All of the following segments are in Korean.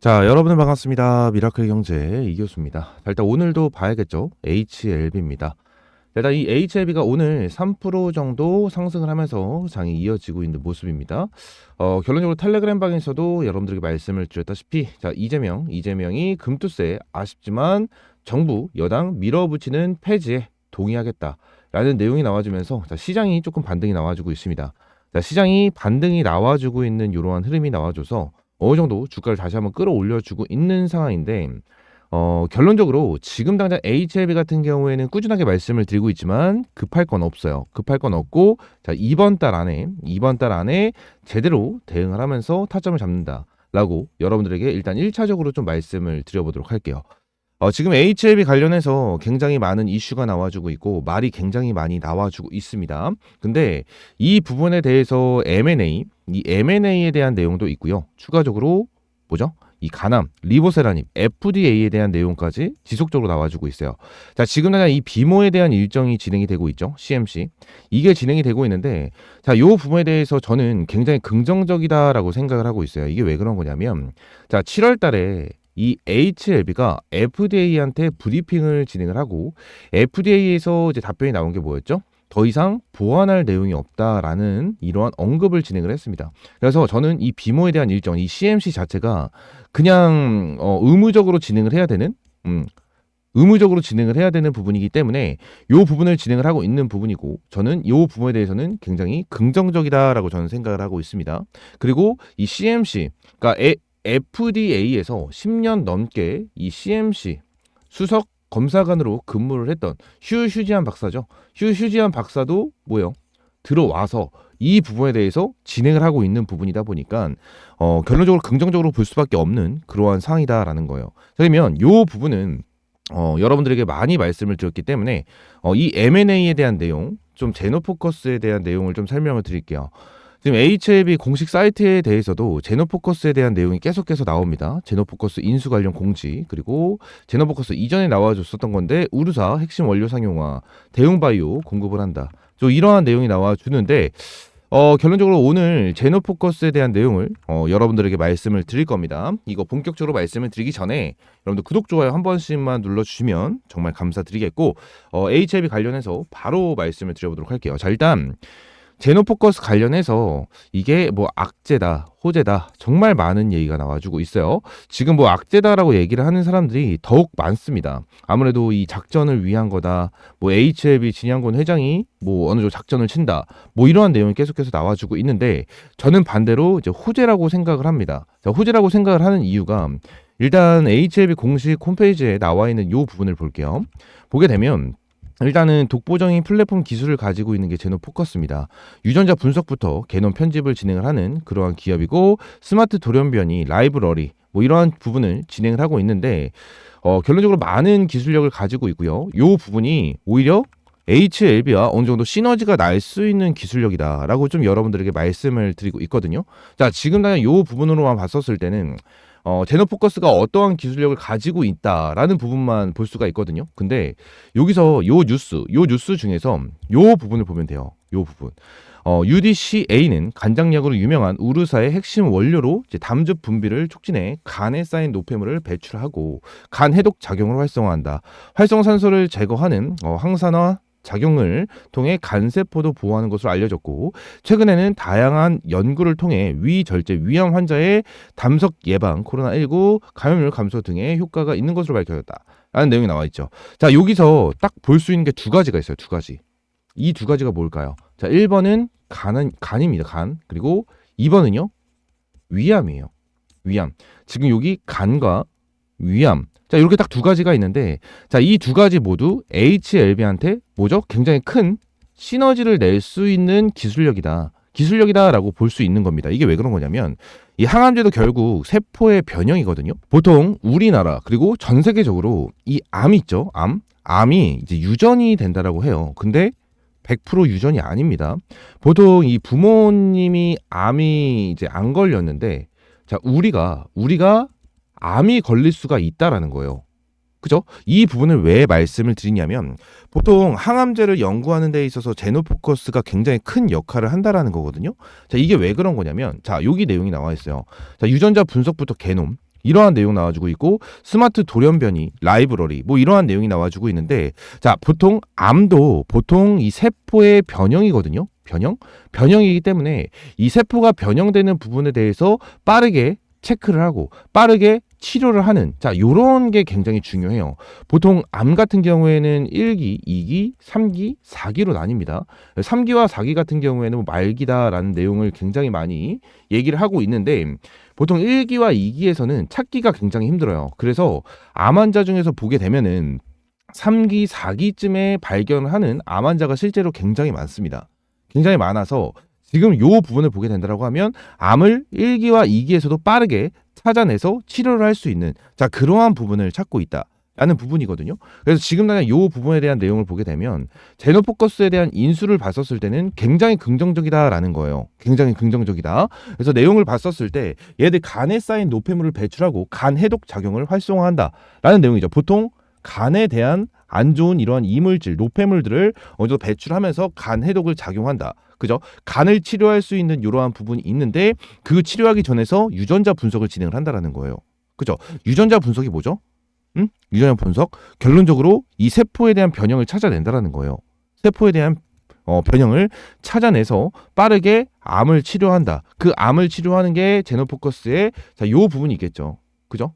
자, 여러분 반갑습니다. 미라클 경제 이교수입니다. 자, 일단 오늘도 봐야겠죠. HLB입니다. 일단 이 HLB가 오늘 3% 정도 상승을 하면서 장이 이어지고 있는 모습입니다. 결론적으로 텔레그램 방에서도 여러분들에게 말씀을 드렸다시피, 자, 이재명이 금투세 아쉽지만 정부 여당 밀어붙이는 폐지에 동의하겠다라는 내용이 나와주면서, 자, 시장이 조금 반등이 나와주고 있습니다. 자, 시장이 반등이 나와주고 있는 이러한 흐름이 나와줘서 어느 정도 주가를 다시 한번 끌어올려주고 있는 상황인데, 결론적으로 지금 당장 HLB 같은 경우에는 꾸준하게 말씀을 드리고 있지만 급할 건 없어요. 급할 건 없고, 자, 이번 달 안에 제대로 대응을 하면서 타점을 잡는다라고 여러분들에게 일단 1차적으로 좀 말씀을 드려보도록 할게요. 지금 HLB 관련해서 굉장히 많은 이슈가 나와주고 있고 말이 굉장히 많이 나와주고 있습니다. 근데 이 부분에 대해서 이 M&A에 대한 내용도 있고요. 추가적으로 뭐죠? 이 가남, 리보세라님, FDA에 대한 내용까지 지속적으로 나와주고 있어요. 자, 지금 당장 이 비모에 대한 일정이 진행이 되고 있죠. CMC. 이게 진행이 되고 있는데, 자, 요 부분에 대해서 저는 굉장히 긍정적이다라고 생각을 하고 있어요. 이게 왜 그런 거냐면, 자, 7월 달에 이 HLB가 FDA한테 브리핑을 진행을 하고, FDA에서 이제 답변이 나온 게 뭐였죠? 더 이상 보완할 내용이 없다라는 이러한 언급을 진행을 했습니다. 그래서 저는 이 비모에 대한 일정, 이 CMC 자체가 그냥 의무적으로 진행을 해야 되는 부분이기 때문에 이 부분을 진행을 하고 있는 부분이고, 저는 이 부분에 대해서는 굉장히 긍정적이다라고 저는 생각을 하고 있습니다. 그리고 이 CMC, 그러니까 FDA에서 10년 넘게 이 CMC 수석 검사관으로 근무를 했던 휴지한 박사죠. 휴지한 박사도 들어와서 이 부분에 대해서 진행을 하고 있는 부분이다 보니까 결론적으로 긍정적으로 볼 수밖에 없는 그러한 상황이다라는 거예요. 그러면 이 부분은 여러분들에게 많이 말씀을 드렸기 때문에 이 M&A에 대한 내용, 좀 제노포커스에 대한 내용을 좀 설명을 드릴게요. 지금 HLB 공식 사이트에 대해서도 제노포커스에 대한 내용이 계속해서 나옵니다. 제노포커스 인수 관련 공지, 그리고 제노포커스 이전에 나와줬었던 건데 우르사 핵심 원료 상용화, 대웅바이오 공급을 한다. 또 이러한 내용이 나와주는데, 결론적으로 오늘 제노포커스에 대한 내용을 여러분들에게 말씀을 드릴 겁니다. 이거 본격적으로 말씀을 드리기 전에 여러분들 구독, 좋아요 한 번씩만 눌러주시면 정말 감사드리겠고, HLB 관련해서 바로 말씀을 드려보도록 할게요. 자, 일단 제노포커스 관련해서 이게 악재다, 호재다, 정말 많은 얘기가 나와주고 있어요. 지금 악재다라고 얘기를 하는 사람들이 더욱 많습니다. 아무래도 이 작전을 위한 거다, HLB 진양권 회장이 어느 정도 작전을 친다, 이러한 내용이 계속해서 나와주고 있는데, 저는 반대로 이제 호재라고 생각을 합니다. 자, 호재라고 생각을 하는 이유가, 일단 HLB 공식 홈페이지에 나와 있는 이 부분을 볼게요. 보게 되면 일단은 독보적인 플랫폼 기술을 가지고 있는 게 제노포커스입니다. 유전자 분석부터 개놈 편집을 진행을 하는 그러한 기업이고, 스마트 돌연변이, 라이브러리 이러한 부분을 진행을 하고 있는데, 결론적으로 많은 기술력을 가지고 있고요. 이 부분이 오히려 HLB와 어느 정도 시너지가 날 수 있는 기술력이다라고 좀 여러분들에게 말씀을 드리고 있거든요. 자, 지금 당장 이 부분으로만 봤었을 때는 제노포커스가 어떠한 기술력을 가지고 있다라는 부분만 볼 수가 있거든요. 근데 여기서 요 뉴스 중에서 요 부분을 보면 돼요. 요 부분. UDCA는 간장약으로 유명한 우르사의 핵심 원료로 이제 담즙 분비를 촉진해 간에 쌓인 노폐물을 배출하고 간 해독 작용을 활성화한다. 활성산소를 제거하는 항산화 작용을 통해 간세포도 보호하는 것으로 알려졌고, 최근에는 다양한 연구를 통해 위절제 위암 환자의 담석 예방, 코로나19 감염률 감소 등의 효과가 있는 것으로 밝혀졌다라는 내용이 나와 있죠. 자, 여기서 딱 볼 수 있는 게 두 가지가 있어요. 두 가지. 이 두 가지가 뭘까요? 자, 1번은 간입니다. 간. 그리고 2번은요, 위암이에요. 위암. 지금 여기 간과 위암. 자, 이렇게 딱 두 가지가 있는데, 자, 이 두 가지 모두 HLB한테 굉장히 큰 시너지를 낼 수 있는 기술력이다라고 볼 수 있는 겁니다. 이게 왜 그런 거냐면, 이 항암제도 결국 세포의 변형이거든요. 보통 우리나라 그리고 전 세계적으로 이 암 있죠. 암이 이제 유전이 된다라고 해요. 근데 100% 유전이 아닙니다. 보통 이 부모님이 암이 이제 안 걸렸는데, 자, 우리가 암이 걸릴 수가 있다라는 거예요. 그죠? 이 부분을 왜 말씀을 드리냐면, 보통 항암제를 연구하는 데 있어서 제노포커스가 굉장히 큰 역할을 한다라는 거거든요. 자, 이게 왜 그런 거냐면, 자, 여기 내용이 나와 있어요. 자, 유전자 분석부터 이러한 내용 나와주고 있고 스마트 돌연변이, 라이브러리 뭐 이러한 내용이 나와주고 있는데 자 보통 암도 보통 이 세포의 변형이거든요. 변형이기 때문에 이 세포가 변형되는 부분에 대해서 빠르게 체크를 하고 빠르게 치료를 하는 자 요런 게 굉장히 중요해요. 보통 암 같은 경우에는 1기, 2기, 3기, 4기로 나뉩니다. 3기와 4기 같은 경우에는 뭐 말기다라는 내용을 굉장히 많이 얘기를 하고 있는데 보통 1기와 2기에서는 찾기가 굉장히 힘들어요. 그래서 암 환자 중에서 보게 되면은 3기, 4기쯤에 발견하는 암 환자가 실제로 굉장히 많습니다. 굉장히 많아서 지금 요 부분을 보게 된다고 하면 암을 1기와 2기에서도 빠르게 찾아내서 치료를 할 수 있는 자 그러한 부분을 찾고 있다라는 부분이거든요. 그래서 지금 당장 요 부분에 대한 내용을 보게 되면 제노포커스에 대한 인수를 봤었을 때는 굉장히 긍정적이다라는 거예요. 굉장히 긍정적이다. 그래서 내용을 봤었을 때 얘들 간에 쌓인 노폐물을 배출하고 간 해독 작용을 활성화한다라는 내용이죠. 보통 간에 대한 안 좋은 이러한 이물질, 노폐물들을 어느 정도 배출하면서 간 해독을 작용한다. 그죠? 간을 치료할 수 있는 이러한 부분이 있는데 그 치료하기 전에서 유전자 분석을 진행을 한다라는 거예요. 그죠? 유전자 분석이 뭐죠? 유전자 분석 결론적으로 이 세포에 대한 변형을 찾아낸다라는 거예요. 세포에 대한 변형을 찾아내서 빠르게 암을 치료한다. 그 암을 치료하는 게 제노포커스의 자, 요 부분이 있겠죠. 그죠?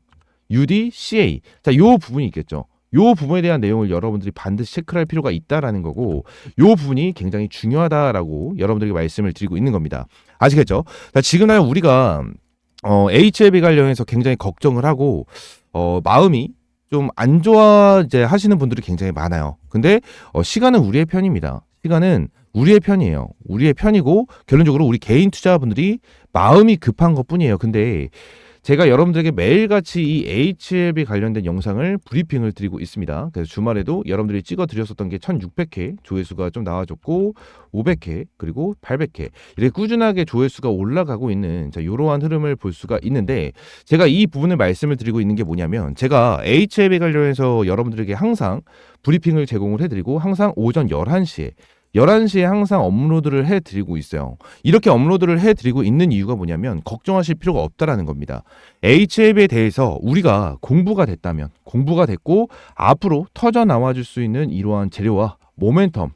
UDCA. 자, 요 부분이 있겠죠. 요 부분에 대한 내용을 여러분들이 반드시 체크할 필요가 있다라는 거고 요 부분이 굉장히 중요하다라고 여러분들에게 말씀을 드리고 있는 겁니다. 아시겠죠? 자, 지금 우리가 HIV 관련해서 굉장히 걱정을 하고 마음이 좀 안 좋아 이제 하시는 분들이 굉장히 많아요. 근데 시간은 우리의 편입니다. 시간은 우리의 편이에요. 우리의 편이고 결론적으로 우리 개인 투자자분들이 마음이 급한 것뿐이에요. 근데 제가 여러분들에게 매일같이 이 HIV 관련된 영상을 브리핑을 드리고 있습니다. 그래서 주말에도 여러분들이 찍어 드렸었던 게 1600회 조회수가 좀 나와줬고 500회 그리고 800회 이렇게 꾸준하게 조회수가 올라가고 있는 자, 이러한 흐름을 볼 수가 있는데 제가 이 부분을 말씀을 드리고 있는 게 뭐냐면 제가 HIV 관련해서 여러분들에게 항상 브리핑을 제공을 해드리고 항상 오전 11시에 항상 업로드를 해드리고 있어요. 이렇게 업로드를 해드리고 있는 이유가 뭐냐면 걱정하실 필요가 없다라는 겁니다. HIV에 대해서 우리가 공부가 됐고 앞으로 터져 나와줄 수 있는 이러한 재료와 모멘텀,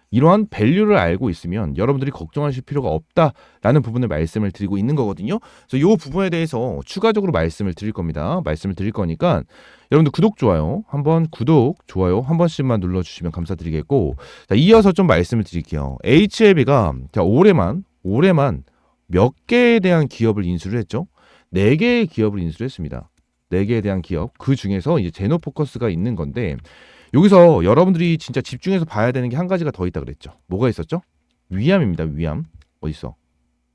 이러한 밸류를 알고 있으면 여러분들이 걱정하실 필요가 없다라는 부분을 말씀을 드리고 있는 거거든요. 그래서 이 부분에 대해서 추가적으로 말씀을 드릴 겁니다. 말씀을 드릴 거니까 여러분들 구독, 좋아요 한 번씩만 눌러주시면 감사드리겠고 자, 이어서 좀 말씀을 드릴게요. HIV가 올해만 몇 개에 대한 기업을 인수를 했죠? 4개의 기업을 인수를 했습니다. 4개에 대한 기업 그 중에서 이제 제노포커스가 있는 건데 여기서 여러분들이 진짜 집중해서 봐야 되는 게 한 가지가 더 있다 그랬죠. 뭐가 있었죠? 위암입니다. 위암. 어딨어?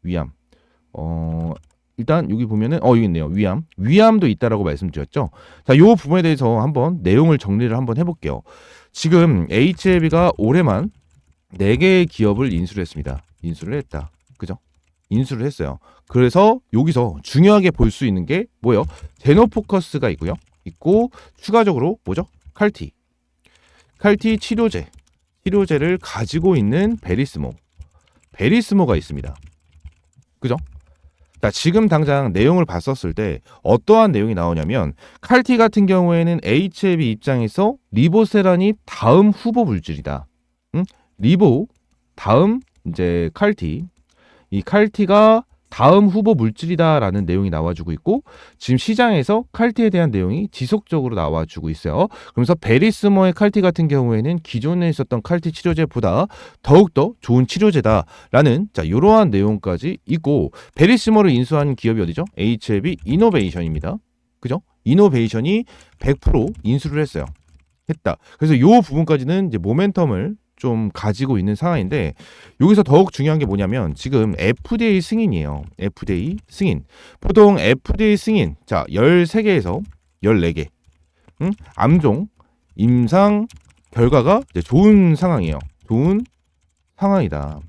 위암. 일단 여기 보면은 여기 있네요. 위암도 있다라고 말씀드렸죠. 자, 요 부분에 대해서 한번 내용을 정리를 한번 해볼게요. 지금 HIV가 올해만 4개의 기업을 인수를 했습니다. 인수를 했다. 그죠? 인수를 했어요. 그래서 여기서 중요하게 볼 수 있는 게 뭐예요? 제노포커스가 있고 추가적으로 뭐죠? 칼티 치료제를 가지고 있는 베리스모가 있습니다. 그죠? 자, 지금 당장 내용을 봤었을 때 어떠한 내용이 나오냐면 칼티 같은 경우에는 HIV 입장에서 리보세란이 다음 후보 물질이다. 리보 다음 이제 칼티. 이 칼티가 다음 후보 물질이다라는 내용이 나와주고 있고 지금 시장에서 칼티에 대한 내용이 지속적으로 나와주고 있어요. 그러면서 베리스모의 칼티 같은 경우에는 기존에 있었던 칼티 치료제보다 더욱더 좋은 치료제다라는 자 이러한 내용까지 있고 베리스모를 인수한 기업이 어디죠? HIV 이노베이션입니다. 그죠? 이노베이션이 100% 인수를 했다. 그래서 이 부분까지는 이제 모멘텀을 좀 가지고 있는 상황인데 여기서 더욱 중요한 게 뭐냐면 지금 FDA 승인이에요. FDA 승인. 보통 FDA 승인 자 13개에서 14개 암종 임상 결과가 이제 좋은 상황이에요. 좋은 상황이다.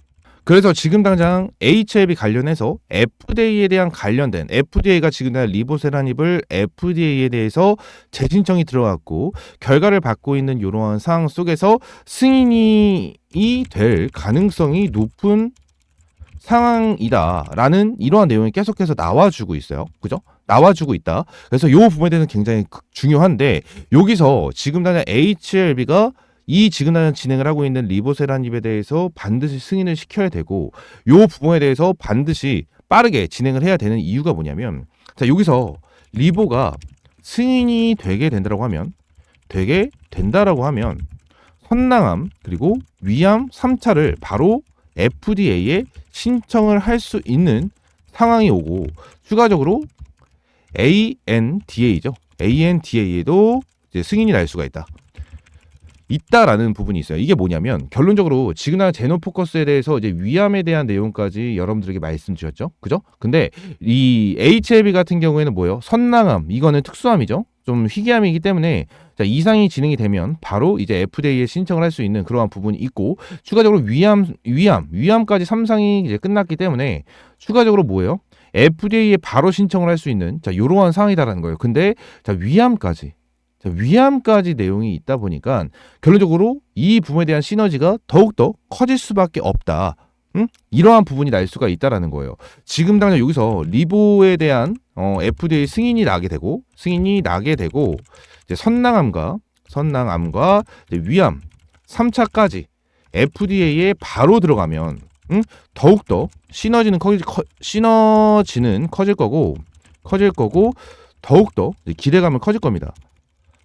그래서 지금 당장 HIV 관련해서 FDA에 대한 관련된 FDA가 지금 리보세라닙을 FDA에 대해서 재신청이 들어갔고 결과를 받고 있는 이러한 상황 속에서 승인이 될 가능성이 높은 상황이다라는 이러한 내용이 계속해서 나와주고 있어요. 그죠? 나와주고 있다. 그래서 이 부분에 대해서는 굉장히 중요한데 여기서 지금 당장 HLB가 이 지금 당장 진행을 하고 있는 리보세라닙에 대해서 반드시 승인을 시켜야 되고 이 부분에 대해서 반드시 빠르게 진행을 해야 되는 이유가 뭐냐면 자 여기서 리보가 승인이 되게 된다라고 하면 선낭암 그리고 위암 3차를 바로 FDA에 신청을 할 수 있는 상황이 오고 추가적으로 ANDA죠. ANDA에도 이제 승인이 날 수가 있다라는 부분이 있어요. 이게 뭐냐면 결론적으로 지금 나 제노포커스에 대해서 이제 위암에 대한 내용까지 여러분들에게 말씀드렸죠. 그죠? 근데 이 HLB 같은 경우에는 뭐예요? 선낭암 이거는 특수암이죠. 좀 희귀암이기 때문에 자, 이상이 진행이 되면 바로 이제 FDA에 신청을 할 수 있는 그러한 부분이 있고 추가적으로 위암까지 3상이 이제 끝났기 때문에 추가적으로 뭐예요? FDA에 바로 신청을 할 수 있는 자 이러한 상황이다라는 거예요. 근데 자 위암까지 내용이 있다 보니까 결론적으로 이 부분에 대한 시너지가 더욱더 커질 수밖에 없다. 이러한 부분이 날 수가 있다라는 거예요. 지금 당장 여기서 리보에 대한 FDA 승인이 나게 되고 이제 선낭암과 이제 위암 3차까지 FDA에 바로 들어가면 더욱더 시너지는 커질 거고 더욱더 기대감은 커질 겁니다.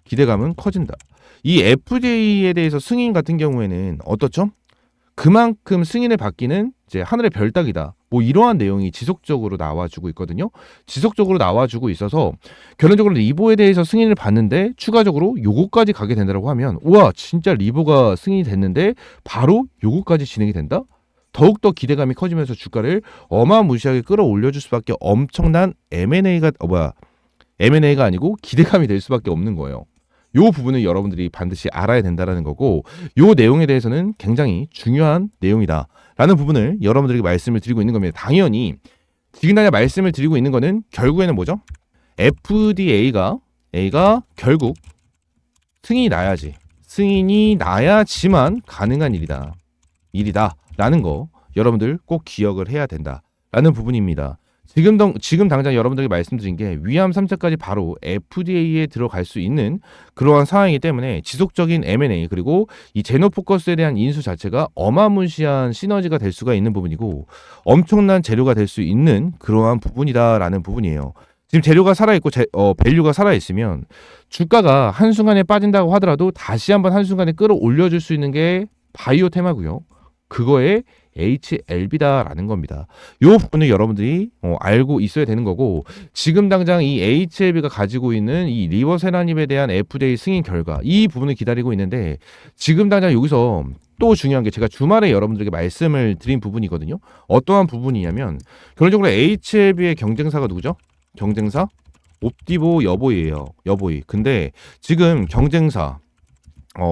기대감은 커진다. 이 FDA에 대해서 승인 같은 경우에는 어떻죠? 그만큼 승인을 받기는 이제 하늘의 별 따기다. 뭐 이러한 내용이 지속적으로 나와주고 있거든요. 지속적으로 나와주고 있어서 결론적으로 리보에 대해서 승인을 받는데 추가적으로 요거까지 가게 된다고 하면 우와 진짜 리보가 승인이 됐는데 바로 요거까지 진행이 된다? 더욱더 기대감이 커지면서 주가를 어마무시하게 끌어올려줄 수밖에 엄청난 M&A가 아니고 기대감이 될 수밖에 없는 거예요. 요 부분은 여러분들이 반드시 알아야 된다라는 거고 요 내용에 대해서는 굉장히 중요한 내용이다라는 부분을 여러분들에게 말씀을 드리고 있는 겁니다. 당연히 지금 당장 말씀을 드리고 있는 거는 결국에는 뭐죠? FDA가 결국 승인이 나야지만 가능한 일이다라는 거 여러분들 꼭 기억을 해야 된다라는 부분입니다. 지금 당장 여러분들에게 말씀드린 게 위암 3차까지 바로 FDA에 들어갈 수 있는 그러한 상황이기 때문에 지속적인 M&A 그리고 이 제노포커스에 대한 인수 자체가 어마무시한 시너지가 될 수가 있는 부분이고 엄청난 재료가 될 수 있는 그러한 부분이다라는 부분이에요. 지금 재료가 살아있고 밸류가 살아있으면 주가가 한순간에 빠진다고 하더라도 다시 한번 한순간에 끌어올려줄 수 있는 게 바이오 테마고요. 그거에 HLB다라는 겁니다. 이 부분을 여러분들이 알고 있어야 되는 거고 지금 당장 이 HLB가 가지고 있는 이 리버세라닙에 대한 FDA 승인 결과 이 부분을 기다리고 있는데 지금 당장 여기서 또 중요한 게 제가 주말에 여러분들에게 말씀을 드린 부분이거든요. 어떠한 부분이냐면 결론적으로 HLB의 경쟁사가 누구죠? 경쟁사 옵디보 여보이예요. 여보이. 근데 지금 경쟁사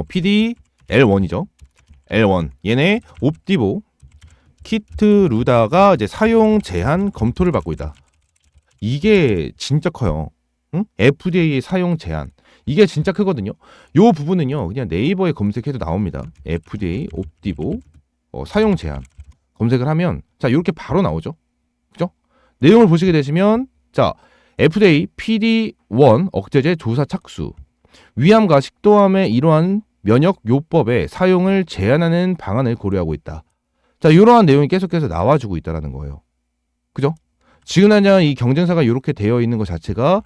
PD L1이죠. L1 얘네 옵디보 키트루다가 이제 사용 제한 검토를 받고 있다. 이게 진짜 커요. FDA 사용 제한. 이게 진짜 크거든요. 요 부분은요. 그냥 네이버에 검색해도 나옵니다. FDA 옵디보 사용 제한. 검색을 하면 자, 이렇게 바로 나오죠. 그죠? 내용을 보시게 되시면 자, FDA PD1 억제제 조사 착수. 위암과 식도암의 이러한 면역 요법의 사용을 제한하는 방안을 고려하고 있다. 자, 이러한 내용이 계속해서 나와주고 있다라는 거예요. 그죠? 지금 당장 이 경쟁사가 이렇게 되어 있는 것 자체가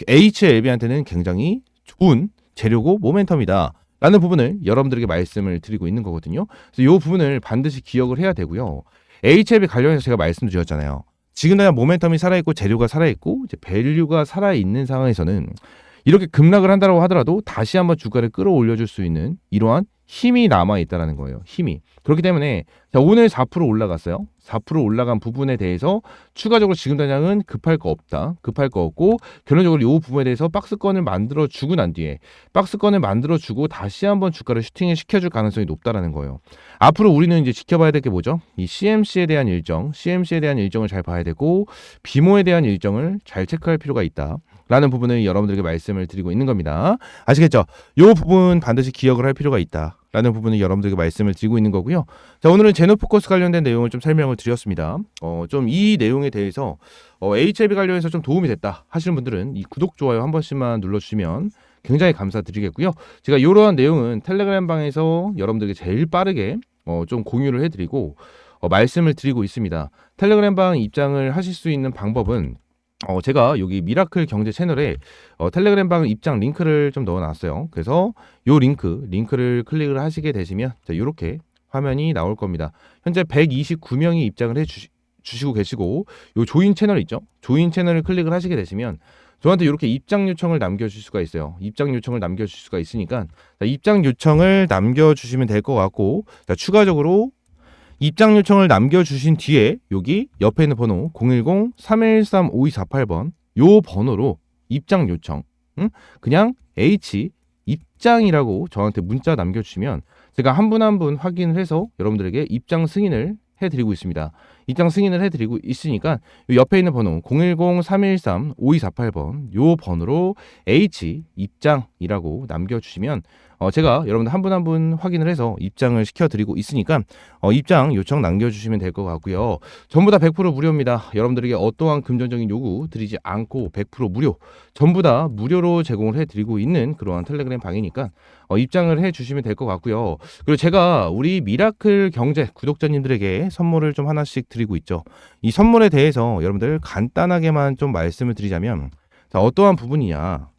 HLB한테는 굉장히 좋은 재료고 모멘텀이다. 라는 부분을 여러분들에게 말씀을 드리고 있는 거거든요. 그래서 이 부분을 반드시 기억을 해야 되고요. HLB 관련해서 제가 말씀드렸잖아요. 지금 당장 모멘텀이 살아있고 재료가 살아있고 이제 밸류가 살아있는 상황에서는 이렇게 급락을 한다고 하더라도 다시 한번 주가를 끌어올려줄 수 있는 이러한 힘이 남아있다는 거예요. 힘이. 그렇기 때문에 자, 오늘 4% 올라갔어요. 4% 올라간 부분에 대해서 추가적으로 지금 당장은 급할 거 없다. 급할 거 없고 결론적으로 이 부분에 대해서 박스권을 만들어주고 난 뒤에 박스권을 만들어주고 다시 한번 주가를 슈팅을 시켜줄 가능성이 높다라는 거예요. 앞으로 우리는 이제 지켜봐야 될 게 뭐죠? 이 CMC에 대한 일정을 잘 봐야 되고 비모에 대한 일정을 잘 체크할 필요가 있다. 라는 부분을 여러분들에게 말씀을 드리고 있는 겁니다. 아시겠죠? 이 부분 반드시 기억을 할 필요가 있다 라는 부분을 여러분들에게 말씀을 드리고 있는 거고요. 자, 오늘은 제노포커스 관련된 내용을 좀 설명을 드렸습니다. 좀 이 내용에 대해서 HLB 관련해서 좀 도움이 됐다 하시는 분들은 이 구독, 좋아요 한 번씩만 눌러주시면 굉장히 감사드리겠고요. 제가 이러한 내용은 텔레그램 방에서 여러분들에게 제일 빠르게 좀 공유를 해드리고 말씀을 드리고 있습니다. 텔레그램 방 입장을 하실 수 있는 방법은 제가 여기 미라클 경제 채널에 텔레그램 방 입장 링크를 좀 넣어놨어요. 그래서 요 링크를 클릭을 하시게 되시면 자, 이렇게 화면이 나올 겁니다. 현재 129명이 입장을 해주시고 계시고 요 조인 채널 있죠? 조인 채널을 클릭을 하시게 되시면 저한테 이렇게 입장 요청을 남겨주실 수가 있어요. 입장 요청을 남겨주실 수가 있으니까 자, 입장 요청을 남겨주시면 될 것 같고 자, 추가적으로 입장 요청을 남겨주신 뒤에 여기 옆에 있는 번호 010-313-5248번 요 번호로 입장 요청 그냥 H 입장이라고 저한테 문자 남겨주시면 제가 한 분 한 분 확인을 해서 여러분들에게 입장 승인을 해드리고 있습니다. 입장 승인을 해드리고 있으니까 요 옆에 있는 번호 010-313-5248번 요 번호로 H 입장이라고 남겨주시면 제가 여러분들 한 분 한 분 확인을 해서 입장을 시켜드리고 있으니까 입장 요청 남겨주시면 될 것 같고요. 전부 다 100% 무료입니다. 여러분들에게 어떠한 금전적인 요구 드리지 않고 100% 무료, 전부 다 무료로 제공을 해드리고 있는 그러한 텔레그램 방이니까 입장을 해주시면 될 것 같고요. 그리고 제가 우리 미라클 경제 구독자님들에게 선물을 좀 하나씩 드리고 있죠. 이 선물에 대해서 여러분들 간단하게만 좀 말씀을 드리자면 자, 어떠한 부분이냐.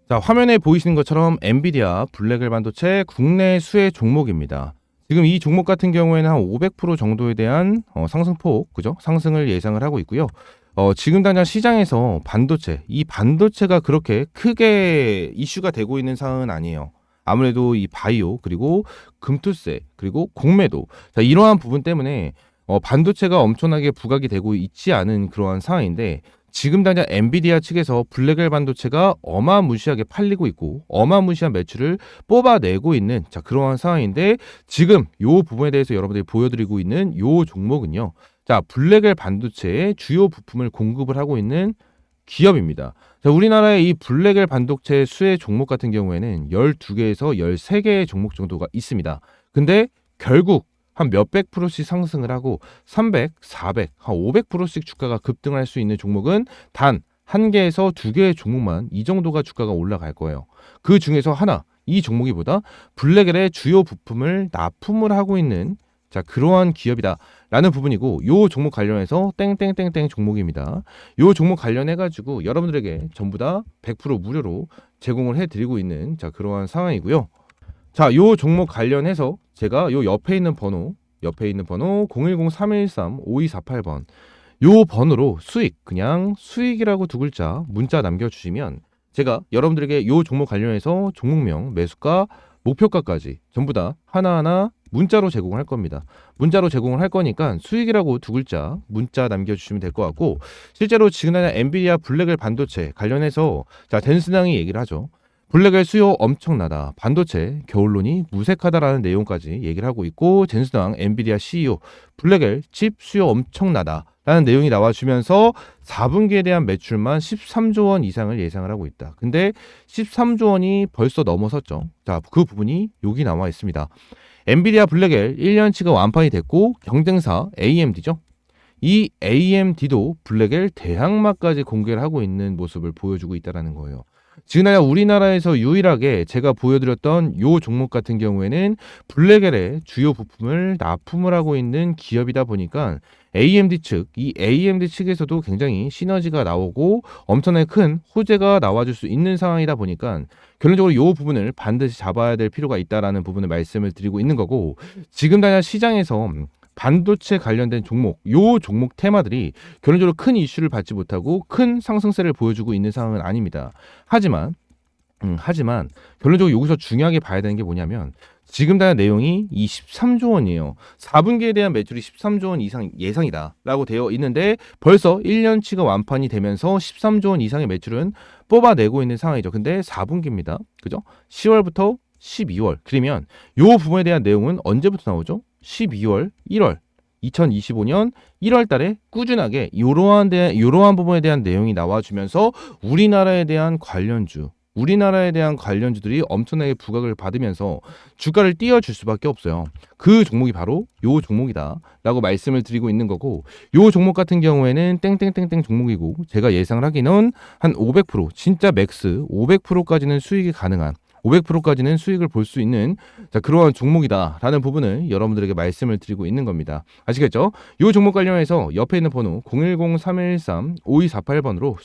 자, 화면에 보이시는 것처럼 엔비디아 블랙웰 반도체 국내 수혜 종목입니다. 지금 이 종목 같은 경우에는 한 500% 정도에 대한 상승폭, 그죠? 상승을 예상을 하고 있고요. 지금 당장 시장에서 이 반도체가 그렇게 크게 이슈가 되고 있는 상황은 아니에요. 아무래도 이 바이오, 그리고 금투세, 그리고 공매도. 자, 이러한 부분 때문에 반도체가 엄청나게 부각이 되고 있지 않은 그러한 상황인데 지금 당장 엔비디아 측에서 블랙웰 반도체가 어마무시하게 팔리고 있고 어마무시한 매출을 뽑아내고 있는 자, 그러한 상황인데 지금 요 부분에 대해서 여러분들이 보여드리고 있는 요 종목은요. 자, 블랙웰 반도체의 주요 부품을 공급을 하고 있는 기업입니다. 자, 우리나라의 이 블랙웰 반도체 수혜 종목 같은 경우에는 12개에서 13개의 종목 정도가 있습니다. 근데 결국 한 몇백 프로씩 상승을 하고 300, 400, 한 500%씩 주가가 급등할 수 있는 종목은 단 한 개에서 두 개의 종목만 이 정도가 주가가 올라갈 거예요. 그 중에서 하나, 이 종목이보다 블랙웰의 주요 부품을 납품을 하고 있는 자, 그러한 기업이다 라는 부분이고 요 종목 관련해서 땡땡땡땡 종목입니다. 요 종목 관련해 가지고 여러분들에게 전부 다 100% 무료로 제공을 해드리고 있는 자, 그러한 상황이고요. 자, 요 종목 관련해서 제가 요 옆에 있는 번호 010-313-5248번 요 번호로 그냥 수익이라고 두 글자 문자 남겨주시면 제가 여러분들에게 요 종목 관련해서 종목명, 매수가, 목표가까지 전부 다 하나하나 문자로 제공을 할 겁니다. 문자로 제공을 할 거니까 수익이라고 두 글자 문자 남겨주시면 될 것 같고 실제로 지금 엔비디아 블랙웰 반도체 관련해서 자, 댄스낭이 얘기를 하죠. 블랙웰 수요 엄청나다. 반도체 겨울론이 무색하다라는 내용까지 얘기를 하고 있고 젠스당 엔비디아 CEO 블랙웰 칩 수요 엄청나다 라는 내용이 나와주면서 4분기에 대한 매출만 13조 원 이상을 예상을 하고 있다. 근데 13조 원이 벌써 넘어섰죠. 자, 그 부분이 여기 나와 있습니다. 엔비디아 블랙웰 1년치가 완판이 됐고 경쟁사 AMD죠. 이 AMD도 블랙웰 대항마까지 공개를 하고 있는 모습을 보여주고 있다는 거예요. 지금 우리나라에서 유일하게 제가 보여드렸던 요 종목 같은 경우에는 블랙웰의 주요 부품을 납품을 하고 있는 기업이다 보니까 이 AMD 측에서도 굉장히 시너지가 나오고 엄청나게 큰 호재가 나와줄 수 있는 상황이다 보니까 결론적으로 요 부분을 반드시 잡아야 될 필요가 있다라는 부분을 말씀을 드리고 있는 거고 지금 당장 시장에서 반도체 관련된 종목, 요 종목 테마들이 결론적으로 큰 이슈를 받지 못하고 큰 상승세를 보여주고 있는 상황은 아닙니다. 하지만 결론적으로 여기서 중요하게 봐야 되는 게 뭐냐면 지금 당장 내용이 이 13조 원이에요. 4분기에 대한 매출이 13조 원 이상 예상이다 라고 되어 있는데 벌써 1년치가 완판이 되면서 13조 원 이상의 매출은 뽑아내고 있는 상황이죠. 근데 4분기입니다. 그죠? 10월부터 12월. 그러면 요 부분에 대한 내용은 언제부터 나오죠? 12월, 1월 2025년 1월 달에 꾸준하게 이러한 부분에 대한 내용이 나와주면서 우리나라에 대한 관련주들이 엄청나게 부각을 받으면서 주가를 띄워줄 수밖에 없어요. 그 종목이 바로 요 종목이다 라고 말씀을 드리고 있는 거고, 요 종목 같은 경우에는 땡땡땡땡 종목이고, 제가 예상을 하기는 한 500%, 진짜 맥스 500%까지는 수익이 가능한, 500%까지는 수익을 볼 수 있는 그러한 종목이다라는 부분을 여러분들에게 말씀을 드리고 있는 겁니다. 아시겠죠? 이 종목 관련해서 옆에 있는 번호 010-3113-5248번으로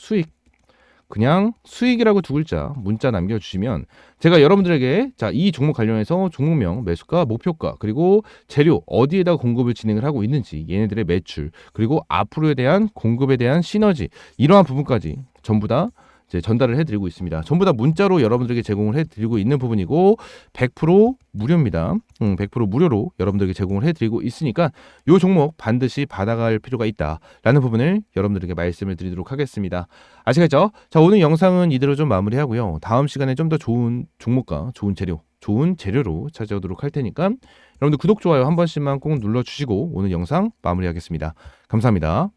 그냥 수익이라고 두 글자 문자 남겨주시면 제가 여러분들에게 이 종목 관련해서 종목명, 매수가, 목표가, 그리고 재료 어디에다 공급을 진행을 하고 있는지, 얘네들의 매출, 그리고 앞으로에 대한 공급에 대한 시너지, 이러한 부분까지 전부 다 이제 전달을 해드리고 있습니다. 전부 다 문자로 여러분들에게 제공을 해드리고 있는 부분이고 100% 무료입니다. 100% 무료로 여러분들에게 제공을 해드리고 있으니까 이 종목 반드시 받아갈 필요가 있다라는 부분을 여러분들에게 말씀을 드리도록 하겠습니다. 아시겠죠? 자, 오늘 영상은 이대로 좀 마무리하고요. 다음 시간에 좀 더 좋은 종목과 좋은 재료로 찾아오도록 할 테니까 여러분들 구독, 좋아요 한 번씩만 꼭 눌러주시고 오늘 영상 마무리하겠습니다. 감사합니다.